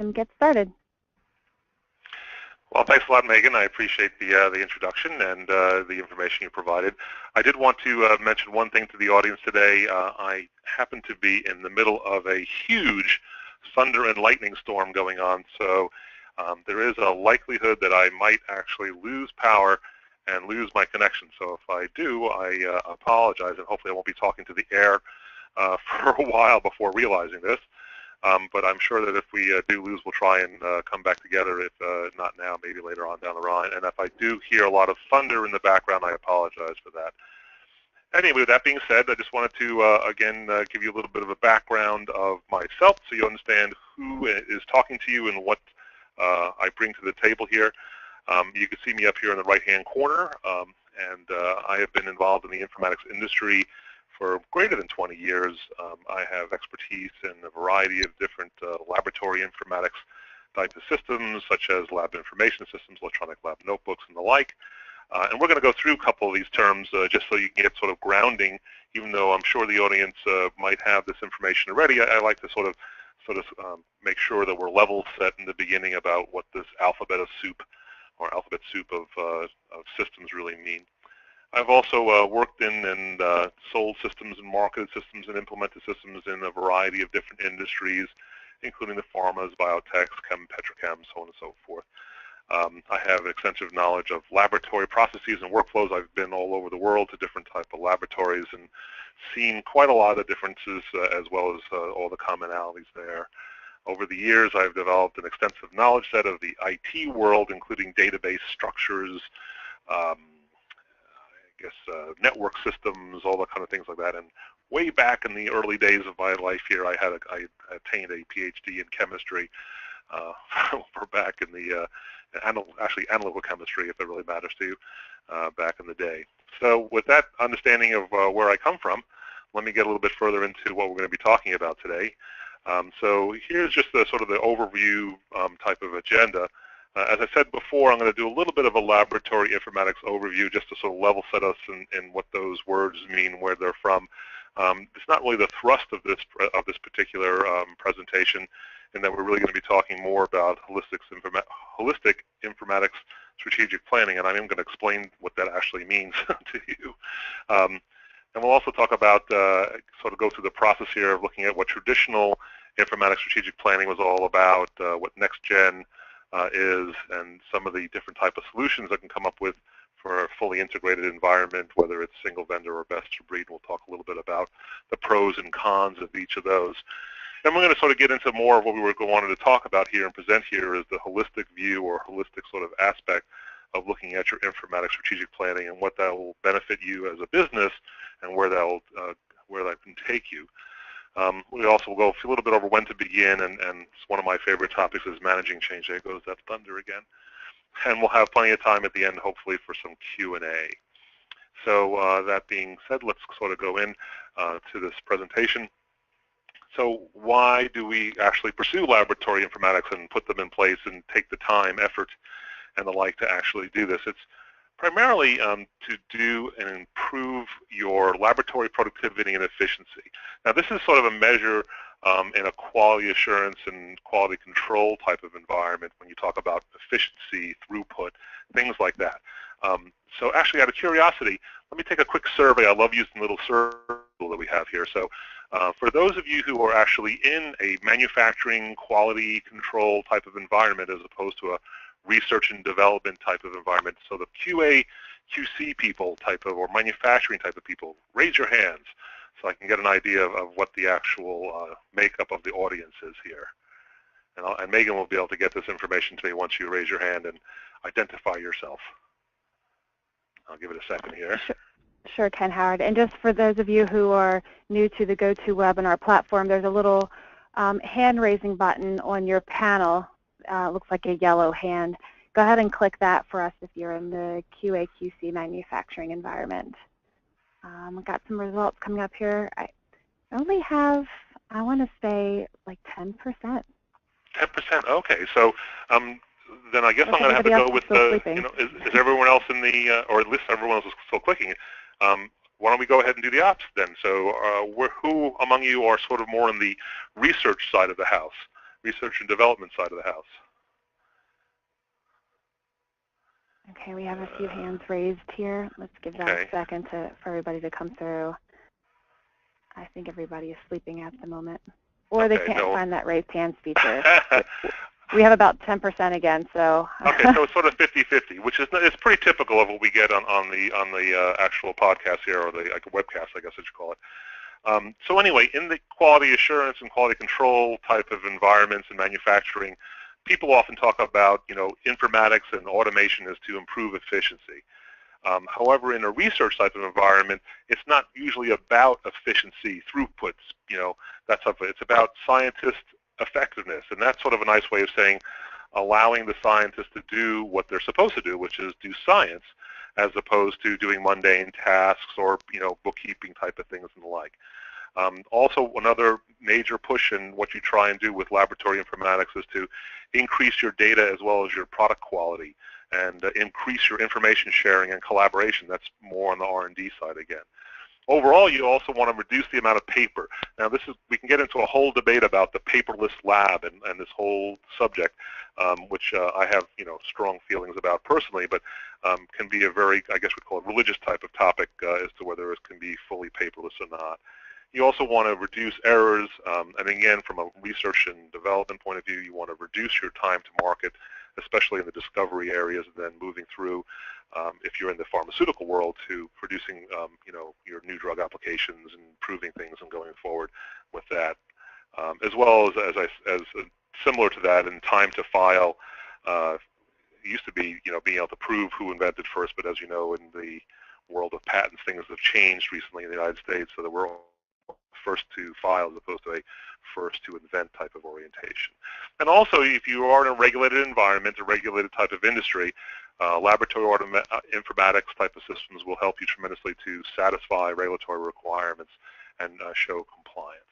and get started. Well, thanks a lot, Megan. I appreciate the introduction and the information you provided. I did want to mention one thing to the audience today. I happen to be in the middle of a huge thunder and lightning storm going on, so there is a likelihood that I might actually lose power and lose my connection. So if I do, I apologize, and hopefully I won't be talking to the air for a while before realizing this. But I'm sure that if we do lose, we'll try and come back together, if not now, maybe later on down the line. And if I do hear a lot of thunder in the background, I apologize for that. Anyway, with that being said, I just wanted to, again, give you a little bit of a background of myself so you understand who is talking to you and what I bring to the table here. You can see me up here in the right-hand corner, and I have been involved in the informatics industry for greater than 20 years. I have expertise in a variety of different laboratory informatics types of systems, such as lab information systems, electronic lab notebooks, and the like. And we're going to go through a couple of these terms just so you can get sort of grounding, even though I'm sure the audience might have this information already. I like to sort of make sure that we're level set in the beginning about what this alphabet soup of systems really mean. I've also worked in and sold systems and marketed systems and implemented systems in a variety of different industries, including the pharmas, biotechs, chem, petrochem, so on and so forth. I have extensive knowledge of laboratory processes and workflows. I've been all over the world to different types of laboratories and seen quite a lot of differences as well as all the commonalities there. Over the years, I've developed an extensive knowledge set of the IT world, including database structures, network systems, all the kind of things like that. And way back in the early days of my life here, I attained a PhD in chemistry. We're back in the actually analytical chemistry, if it really matters to you, back in the day. So with that understanding of where I come from, let me get a little bit further into what we're going to be talking about today. So here's just the sort of the overview type of agenda. As I said before, I'm going to do a little bit of a laboratory informatics overview just to sort of level set us in what those words mean, where they're from. It's not really the thrust of this particular presentation, in that we're really going to be talking more about holistic informatics strategic planning, and I am going to explain what that actually means to you. And we'll also talk about, sort of go through the process here of looking at what traditional informatics strategic planning was all about, what next gen is, and some of the different type of solutions that can come up with for a fully integrated environment, whether it's single vendor or best of breed. We'll talk a little bit about the pros and cons of each of those. And we're going to sort of get into more of what we wanted to talk about here and present here is the holistic view or holistic sort of aspect of looking at your informatics strategic planning and what that will benefit you as a business and where that can take you. We also will go a little bit over when to begin, and one of my favorite topics is managing change. There goes that thunder again. And we'll have plenty of time at the end, hopefully, for some Q&A. So that being said, let's sort of go in to this presentation. So why do we actually pursue laboratory informatics and put them in place and take the time, effort, and the like to actually do this? It's primarily to do and improve your laboratory productivity and efficiency. Now, this is sort of a measure in a quality assurance and quality control type of environment when you talk about efficiency, throughput, things like that. So actually, out of curiosity, let me take a quick survey. I love using the little survey that we have here. So for those of you who are actually in a manufacturing quality control type of environment as opposed to a research and development type of environment, so the QA, QC people type of, or manufacturing type of people, raise your hands so I can get an idea of what the actual makeup of the audience is here. And Megan will be able to get this information to me once you raise your hand and identify yourself. I'll give it a second here. Sure, Ken Howard. And just for those of you who are new to the GoToWebinar platform, there's a little hand-raising button on your panel. Looks like a yellow hand. Go ahead and click that for us if you're in the QA/QC manufacturing environment. We've got some results coming up here. I only have, I want to say, like 10%. 10%, okay. So then I guess I'm going to have to go with the, is everyone else in the, or at least everyone else is still clicking. Why don't we go ahead and do the ops then? So who among you are sort of more on the research side of the house? research and development side of the house. Okay, we have a few hands raised here. Let's give that a second for everybody to come through. I think everybody is sleeping at the moment. Or they can't find that raised hands feature. We have about 10% again, so. Okay, so it's sort of 50-50, which is it's pretty typical of what we get on the actual podcast here, or the like a webcast, I guess I should call it. So anyway, in the quality assurance and quality control type of environments in manufacturing, people often talk about, informatics and automation is to improve efficiency. However, in a research type of environment, it's not usually about efficiency, throughputs, that stuff. It's about scientist effectiveness, and that's sort of a nice way of saying allowing the scientists to do what they're supposed to do, which is do science, as opposed to doing mundane tasks or, bookkeeping type of things and the like. Also, another major push in what you try and do with laboratory informatics is to increase your data as well as your product quality, and increase your information sharing and collaboration. That's more on the R&D side again. Overall, you also want to reduce the amount of paper. Now, we can get into a whole debate about the paperless lab and this whole subject, which I have strong feelings about personally, but can be a very, I guess we'd call it, religious type of topic as to whether it can be fully paperless or not. You also want to reduce errors, and again, from a research and development point of view, you want to reduce your time to market, especially in the discovery areas, and then moving through, if you're in the pharmaceutical world, to producing, your new drug applications and improving things and going forward with that, as well as similar to that, in time to file. It used to be, being able to prove who invented first, but as you know, in the world of patents, things have changed recently in the United States, so that we're first to file as opposed to a first to invent type of orientation. And also, if you are in a regulated environment, a regulated type of industry, laboratory informatics type of systems will help you tremendously to satisfy regulatory requirements and show compliance.